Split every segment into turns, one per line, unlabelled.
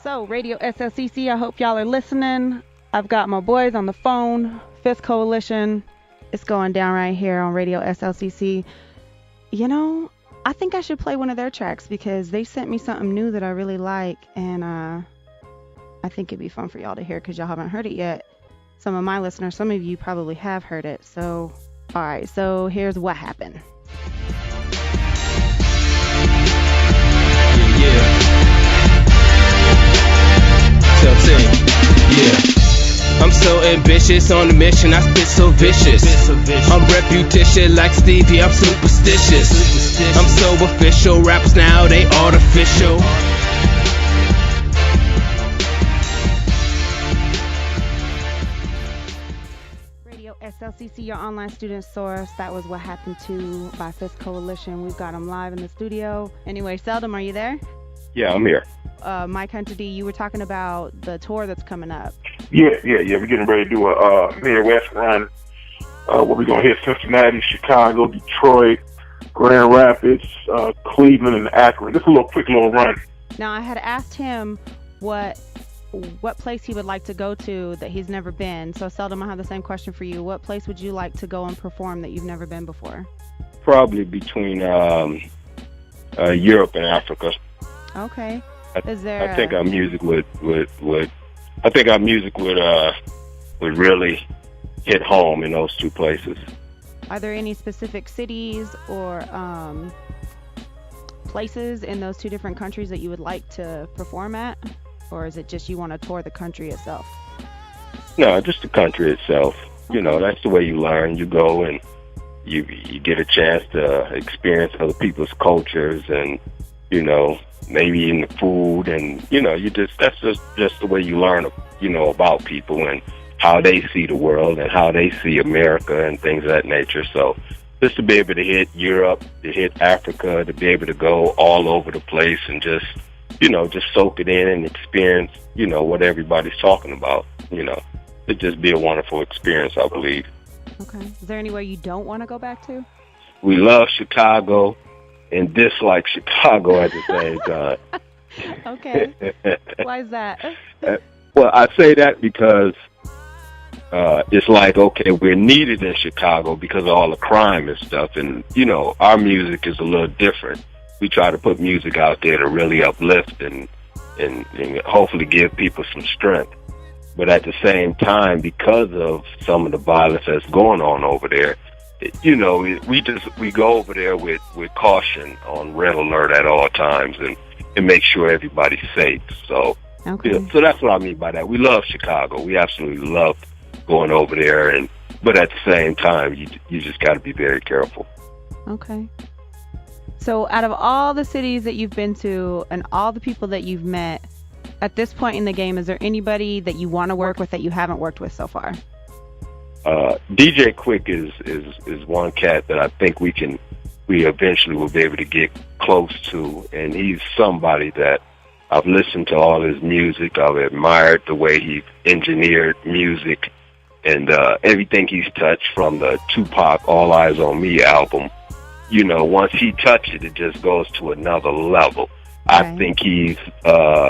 So, Radio SLCC, I hope y'all are listening. I've got my boys on the phone. FistCoalition. It's going down right here on Radio SLCC. You know, I think I should play one of their tracks because they sent me something new that I really like, and I think it'd be fun for y'all to hear because y'all haven't heard it yet. Some of my listeners, some of you probably have heard it. So, all right, so here's what happened.
I'm so ambitious on the mission, I spit so vicious. I'm reputatious like Stevie, I'm superstitious. I'm so official, raps now, they artificial.
Radio SLCC, your online student source. That was What Happened To by FistCoalition. We've got them live in the studio. Anyway, Seldom, are you there?
Yeah, I'm here.
Mic.Hunter.D, you were talking about the tour that's coming up.
Yeah. We're getting ready to do a Midwest run. Where we're going to hit Cincinnati, Chicago, Detroit, Grand Rapids, Cleveland, and Akron. Just a quick little run.
Now, I had asked him what place he would like to go to that he's never been. So, Seldom, I have the same question for you. What place would you like to go and perform that you've never been before?
Probably between Europe and Africa.
Okay.
I think our music would really hit home in those two places.
Are there any specific cities or places in those two different countries that you would like to perform at? Or is it just you want to tour the country itself?
No, just the country itself. Okay. You know, that's the way you learn. You go and you get a chance to experience other people's cultures and, you know, maybe eating the food, and that's just the way you learn, about people and how they see the world and how they see America and things of that nature. So just to be able to hit Europe, to hit Africa, to be able to go all over the place and just soak it in and experience, what everybody's talking about. It'd just be a wonderful experience, I believe.
Okay. Is there anywhere you don't want to go back to?
We love Chicago and dislike Chicago at the same time.
Okay. Why is that?
Well, I say that because it's like, okay, we're needed in Chicago because of all the crime and stuff. And, our music is a little different. We try to put music out there to really uplift and hopefully give people some strength. But at the same time, because of some of the violence that's going on over there, we go over there with caution on red alert at all times and make sure everybody's safe. So,
okay.
So that's what I mean by that. We love Chicago. We absolutely love going over there, but at the same time, you just got to be very careful.
Okay. So, out of all the cities that you've been to and all the people that you've met, at this point in the game, is there anybody that you want to work with that you haven't worked with so far? DJ Quick is one cat that I think we eventually will be able to get close to, and he's somebody that I've listened to all his music. I've admired the way he engineered music and everything he's touched from the Tupac All Eyes on Me album. Once he touches it, it just goes to another level. Right.
I think he's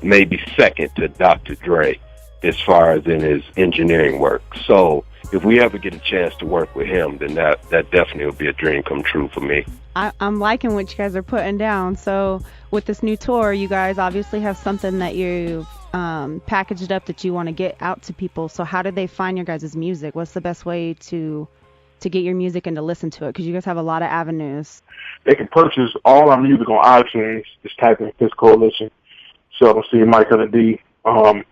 maybe second to Dr. Dre as far as in his engineering work. So if we ever get a chance to work with him, then that definitely will be a dream come true for me.
I'm liking what you guys are putting down. So with this new tour, you guys obviously have something that you've packaged up that you want to get out to people. So how did they find your guys' music? What's the best way to get your music and to listen to it? Because you guys have a lot of avenues.
They can purchase all our music on iTunes. Just type in FistCoalition. Seldom see Mic.Hunter.D. Go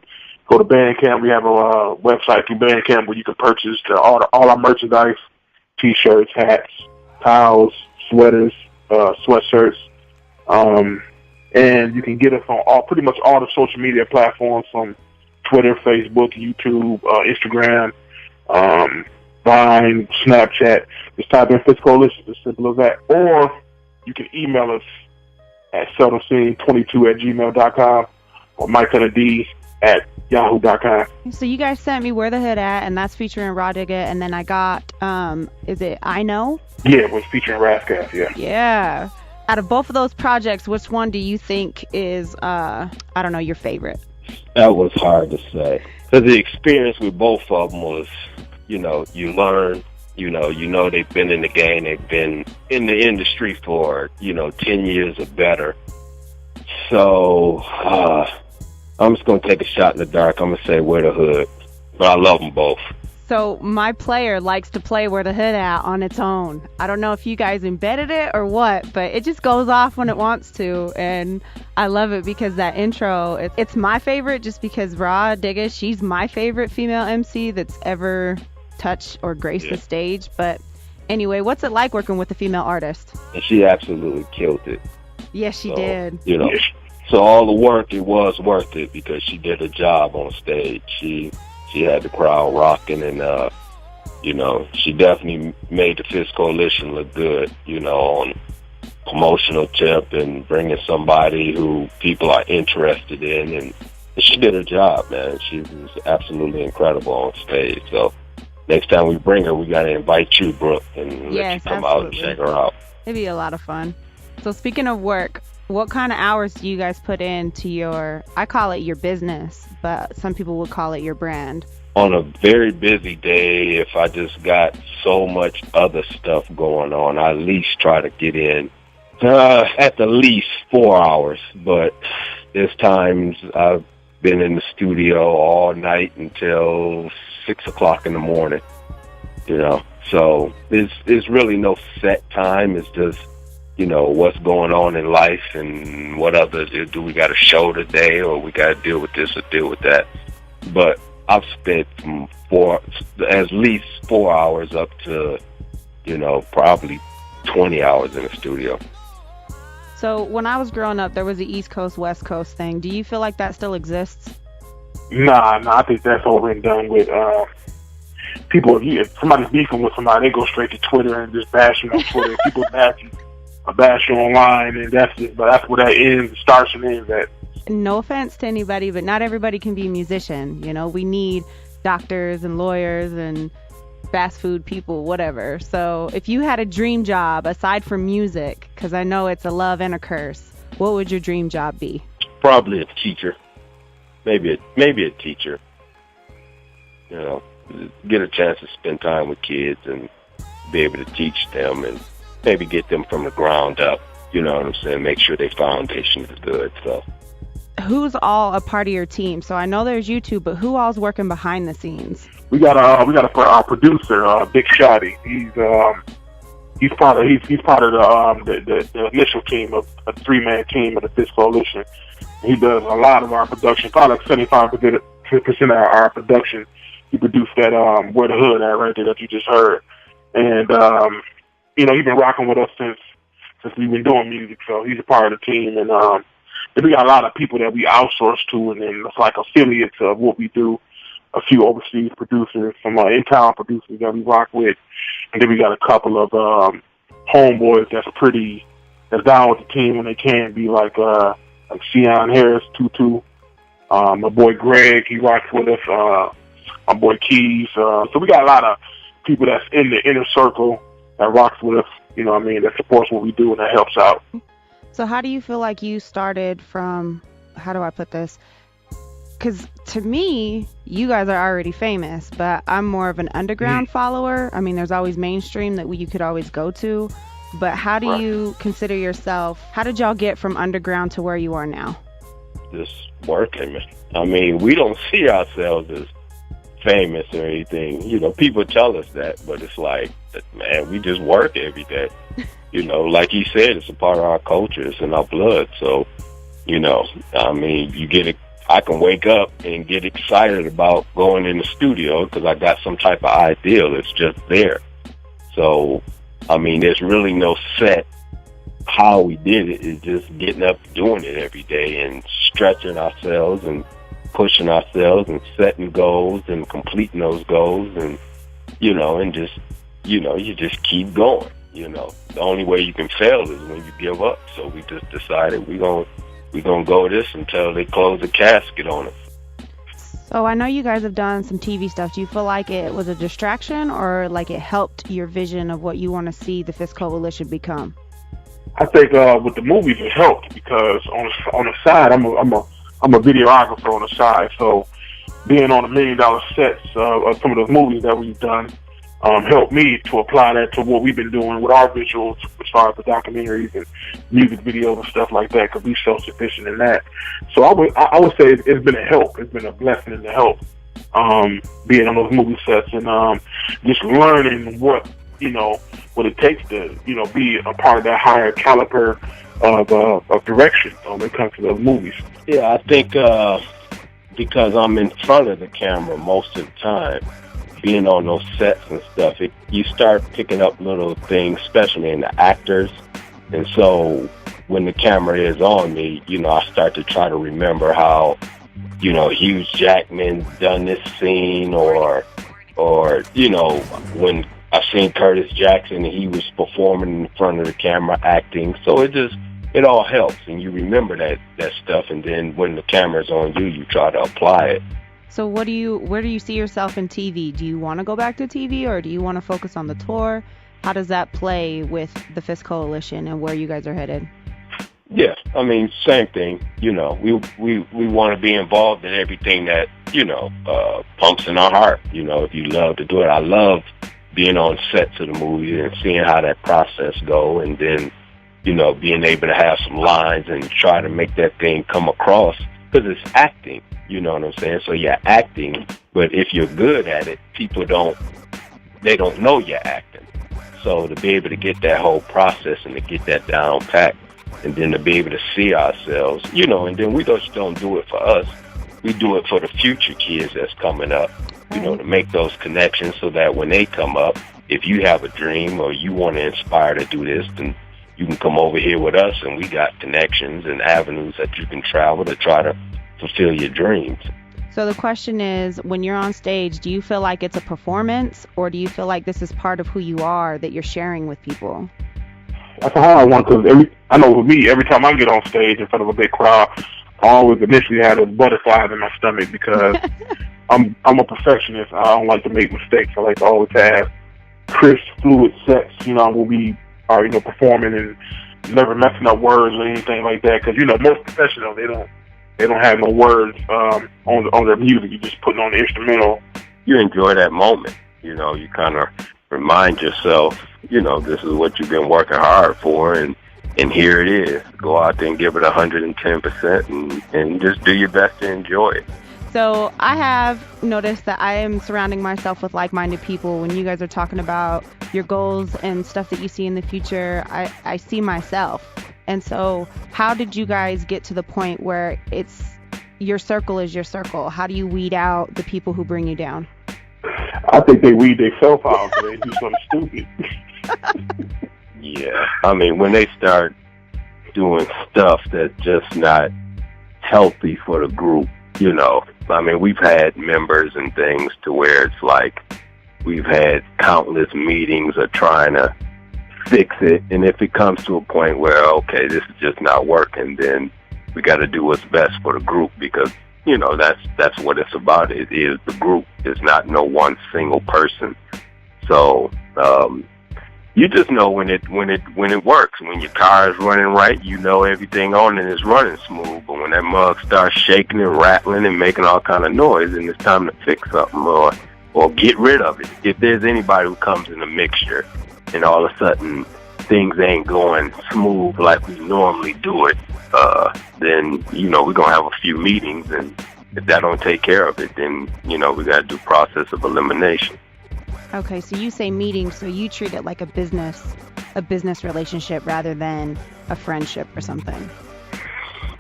to Bandcamp. We have a website through Bandcamp where you can purchase all our merchandise, T-shirts, hats, towels, sweaters, sweatshirts, and you can get us on pretty much all the social media platforms from Twitter, Facebook, YouTube, Instagram, Vine, Snapchat. Just type in FistCoalition, as simple as that. Or you can email us at seldomscene22@gmail.com or Mic.Hunter.D at yahoo.com.
So you guys sent me Where the Hood At, and that's featuring Raw Digga, and then I got, is it I Know?
Yeah, it was featuring Rascals, yeah.
Yeah. Out of both of those projects, which one do you think is, your favorite?
That was hard to say. Because the experience with both of them was, you learn, they've been in the game, they've been in the industry for, 10 years or better. So, I'm just going to take a shot in the dark. I'm going to say Wear the Hood. But I love them both.
So my player likes to play Where the Hood At on its own. I don't know if you guys embedded it or what, but it just goes off when it wants to. And I love it because that intro, it's my favorite just because Raw Digga, she's my favorite female MC that's ever touched or graced the stage. But anyway, what's it like working with a female artist?
And she absolutely killed it.
Yes, she did.
So all the work, it was worth it because she did a job on stage. She had the crowd rocking, and she definitely made the FistCoalition look good, on promotional tip and bringing somebody who people are interested in, and she did her job, man. She was absolutely incredible on stage. So next time we bring her, we got to invite you, Brooke, and let you come out and check her out.
It'd be a lot of fun. So speaking of work, what kind of hours do you guys put into I call it your business, but some people would call it your brand?
On a very busy day, if I just got so much other stuff going on, I at least try to get in at the least 4 hours. But there's times I've been in the studio all night until 6 o'clock in the morning, So there's really no set time. It's just, what's going on in life and what others do. We got a show today, or we got to deal with this or deal with that. But I've spent from at least 4 hours up to, probably 20 hours in the studio.
So when I was growing up, there was the East Coast, West Coast thing. Do you feel like that still exists?
Nah, I think that's over and done with. People, if somebody's beefing with somebody, they go straight to Twitter and just bash them on Twitter. People bash you online, and that's it. But that's where that ends, starts and ends at.
No offense to anybody, but not everybody can be a musician. We need doctors and lawyers and fast food people, whatever. So if you had a dream job aside from music, because I know it's a love and a curse, what would your dream job be?
Probably a teacher. Maybe a teacher. Get a chance to spend time with kids and be able to teach them and maybe get them from the ground up. You know what I'm saying? Make sure their foundation is good. So.
Who's all a part of your team? So I know there's you two, but who all's working behind the scenes?
We got our producer, Big Shoddy. He's part of the initial team of a 3-man team of the FistCoalition. He does a lot of our production, probably like 75% of our production. He produced that Where the Hood At right there that you just heard, and he's been rocking with us since we've been doing music. So he's a part of the team, and then we got a lot of people that we outsource to, and then it's like affiliates of what we do. A few overseas producers, some in-town producers that we rock with, and then we got a couple of homeboys that's down with the team when they can be, like Sean Harris, Tutu, my boy Greg, he rocks with us, my boy Keys. So we got a lot of people that's in the inner circle that rocks with us, that supports what we do and that helps out.
So how do you feel like you started from, how do I put this? Because to me, you guys are already famous, but I'm more of an underground follower. I mean, there's always mainstream that you could always go to. But how do you consider yourself, how did y'all get from underground to where you are now?
Just working. I mean, we don't see ourselves as famous or anything. People tell us that, but it's like, man, we just work every day. Like he said, it's a part of our culture. It's in our blood. So, I mean, I can wake up and get excited about going in the studio because I got some type of ideal. It's just there. So, I mean, there's really no set how we did it. It's just getting up, doing it every day and stretching ourselves and pushing ourselves and setting goals and completing those goals and, and just, you just keep going. The only way you can fail is when you give up. So we just decided we're gonna go this until they close the casket on us.
So I know you guys have done some TV stuff. Do you feel like it was a distraction or like it helped your vision of what you want to see the FistCoalition become?
I think with the movies it helped because on the side I'm a I'm a videographer on the side, so being on $1 million sets of some of those movies that we've done helped me to apply that to what we've been doing with our visuals as far as the documentaries and music videos and stuff like that, because we're self-sufficient in that. So I would say it's been a help. It's been a blessing and a help being on those movie sets and just learning what it takes to be a part of that higher caliber of direction when it comes to those movies.
Yeah, I think because I'm in front of the camera most of the time, being on those sets and stuff, you start picking up little things, especially in the actors. And so when the camera is on me, I start to try to remember how, Hugh Jackman done this scene, or when I seen Curtis Jackson, he was performing in front of the camera acting. So it all helps, and you remember that stuff, and then when the camera's on you, you try to apply it.
So where do you see yourself in TV? Do you want to go back to TV, or do you want to focus on the tour? How does that play with the FistCoalition and where you guys are headed?
Yeah, I mean, same thing. We want to be involved in everything that, pumps in our heart. If you love to do it. I love being on sets of the movie and seeing how that process go, and then, being able to have some lines and try to make that thing come across, because it's acting. You know what I'm saying? So you're acting, but if you're good at it, people don't know you're acting. So to be able to get that whole process and to get that down packed, and then to be able to see ourselves, and then we just don't do it for us. We do it for the future kids that's coming up, to make those connections so that when they come up, if you have a dream or you want to inspire to do this, then you can come over here with us, and we got connections and avenues that you can travel to try to fulfill your dreams.
So the question is, when you're on stage, do you feel like it's a performance, or do you feel like this is part of who you are that you're sharing with people?
That's a hard one, because I know with me, every time I get on stage in front of a big crowd, I always initially have those butterflies in my stomach, because I'm a perfectionist. I don't like to make mistakes. I like to always have crisp, fluid sets. When we are performing, and never messing up words or anything like that. Because most professionals, they don't have no words on their music. You're just putting on the instrumental.
You enjoy that moment. You kind of remind yourself, this is what you've been working hard for, and here it is. Go out there and give it 110% and just do your best to enjoy it.
So I have noticed that I am surrounding myself with like-minded people. When you guys are talking about your goals and stuff that you see in the future, I see myself. And so how did you guys get to the point where it's your circle is your circle? How do you weed out the people who bring you down?
I think they weed themselves out when they do something stupid.
Yeah. I mean, when they start doing stuff that's just not healthy for the group, I mean, we've had members and things to where it's like we've had countless meetings of trying to fix it, and if it comes to a point where, okay, this is just not working, then we got to do what's best for the group, because that's what it's about. It is the group. It's not no one single person. So you just know when it works. When your car is running right, everything on it is running smooth. But when that mug starts shaking and rattling and making all kind of noise, then it's time to fix something or get rid of it. If there's anybody who comes in a mixture and all of a sudden things ain't going smooth like we normally do it, then we're gonna have a few meetings, and if that don't take care of it, then we gotta do process of elimination.
Okay, so you say meetings, so you treat it like a business relationship rather than a friendship or something.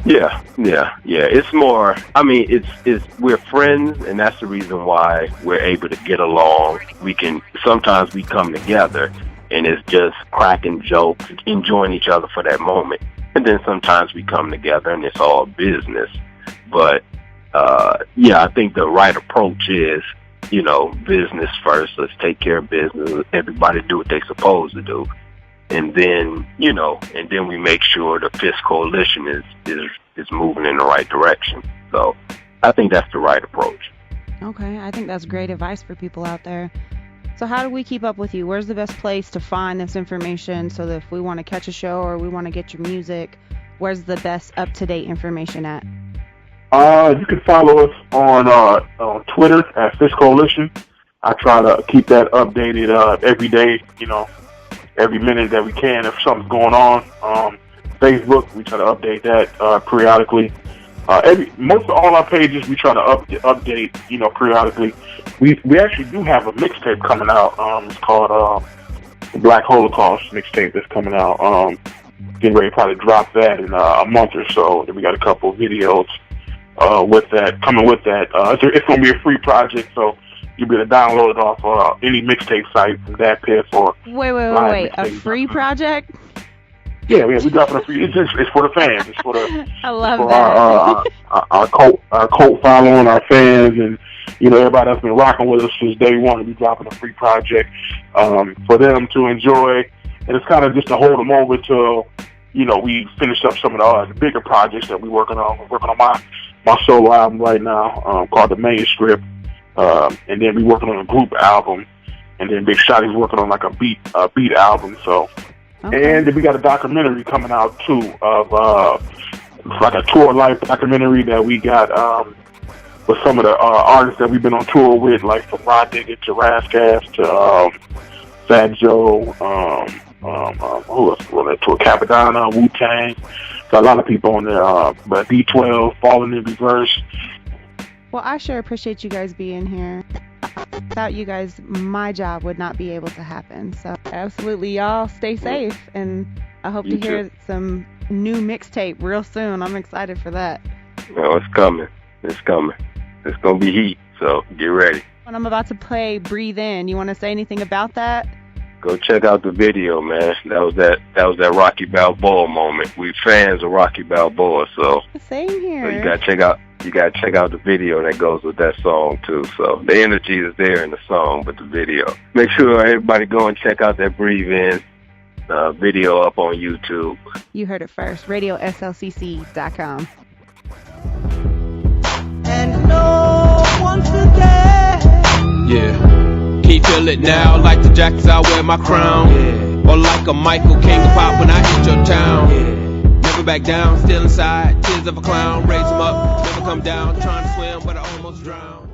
Yeah. It's more, I mean, it's we're friends, and that's the reason why we're able to get along. Sometimes we come together, and it's just cracking jokes, enjoying each other for that moment. And then sometimes we come together, and it's all business. But, I think the right approach is, business first. Let's take care of business. Everybody do what they're supposed to do. And then, and then we make sure the FistCoalition is moving in the right direction. So I think that's the right approach.
Okay, I think that's great advice for people out there. So how do we keep up with you? Where's the best place to find this information, so that if we want to catch a show or we want to get your music, where's the best up-to-date information at?
You can follow us on Twitter at FistCoalition. I try to keep that updated every day, every minute that we can if something's going on. Facebook, we try to update that periodically. Most of all our pages, we try to update, periodically. We actually do have a mixtape coming out. It's called the Black Holocaust mixtape that's coming out. Getting ready to probably drop that in a month or so. Then we got a couple of videos with that coming with that. It's going to be a free project, so you'll be able to download it off any mixtape site from DatPiff or.
Wait! A free project?
Yeah, we're dropping a free. It's for the fans. It's for the.
I love that.
Our cult following, our fans, and everybody that's been rocking with us since day one. We dropping a free project for them to enjoy, and it's kind of just to hold them over till we finish up some of the bigger projects that we're working on. We're working on my solo album right now called The Manuscript, and then we're working on a group album, and then Big Shotty's working on like a beat album. So. Okay. And then we got a documentary coming out too of like a tour life documentary that we got with some of the artists that we've been on tour with, like from Rod Digger to Razzcast to Fat Joe, who else was that tour? Capadonna, Wu-Tang. Got a lot of people on there. But D12, Falling in Reverse.
Well, I sure appreciate you guys being here. Without you guys, my job would not be able to happen. So absolutely, y'all stay safe, and I hope to hear some new mixtape real soon. I'm excited for that.
No, it's coming. It's coming. It's gonna be heat. So get ready.
When I'm about to play "Breathe In," you want to say anything about that?
Go check out the video, man. That was that Rocky Balboa moment. We fans of Rocky Balboa, so
same here.
So you gotta check out the video that goes with that song too. So the energy is there in the song, but the video. Make sure everybody go and check out that Breathe In video up on YouTube.
You heard it first. RadioSLCC.com.
And no one today. Yeah. Can you feel it now? Like the jackets I wear my crown. Yeah. Or like a Michael King of Pop when I hit your town. Yeah. Never back down, still inside. Tears of a clown. Raise them up, never come down. Trying to swim, but I almost drowned.